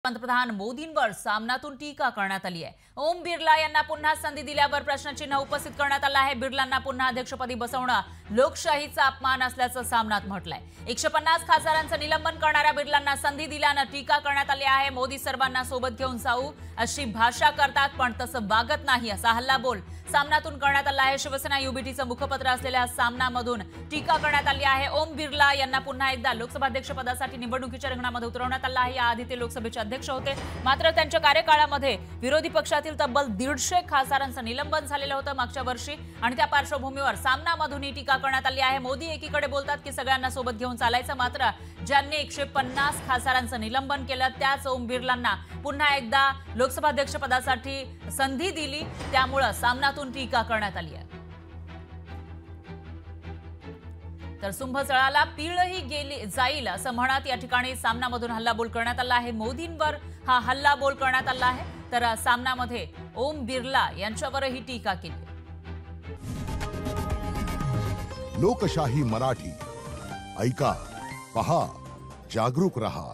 पंतप्रधान मोदींवर सामनातून टीका करण्यात आली आहे। ओम बिर्ला यांना पुन्हा संधी दिल्यावर प्रश्नचिन्ह उपस्थित करण्यात आलं आहे। बिर्लांना पुन्हा अध्यक्षपदी बसवणं लोकशाहीचा अपमान असल्याचं सामनात म्हटलंय। 150 खासदारांचं निलंबन करणाऱ्या बिर्लांना संधी दिल्यानं टीका करण्यात आली आहे। मोदी सर्वांना सोबत घेऊन जाऊ अशी भाषा करतात पण तसं वागत नाही असा हल्लाबोल सामनातून करण्यात आला आहे। शिवसेना युबीटीचं मुखपत्र असलेल्या सामनामधून टीका करण्यात आली आहे। ओम बिर्ला यांना पुन्हा एकदा लोकसभाध्यक्षपदासाठी निवडणुकीच्या रिंगणामध्ये उतरवण्यात आलं आहे। याआधी ते लोकसभेचे अध्यक्ष होते, मात्र त्यांच्या कार्यकाळामध्ये विरोधी पक्षातील तब्बल 150 खासदारांचं निलंबन झालेलं होतं मागच्या वर्षी आणि त्या पार्श्वभूमीवर सामनामधून ही टीका करण्यात आली आहे। मोदी एकीकडे बोलतात की सगळ्यांना सोबत घेऊन चालायचं, मात्र ज्यांनी 150 खासदारांचं निलंबन केलं त्याच ओम बिर्लांना पुन्हा एकदा लोकसभाध्यक्षपदासाठी संधी दिली, त्यामुळे सामनातून टीका करण्यात आली आहे। तर सुंभजळाला पीळही गेली जाईल असं म्हणत या ठिकाणी सामनामधून हल्लाबोल करण्यात आला आहे। मोदींवर हा हल्लाबोल करण्यात आला आहे, तर सामनामध्ये ओम बिर्ला यांच्यावरही टीका केली। लोकशाही मराठी ऐका, पहा, जागरूक रहा।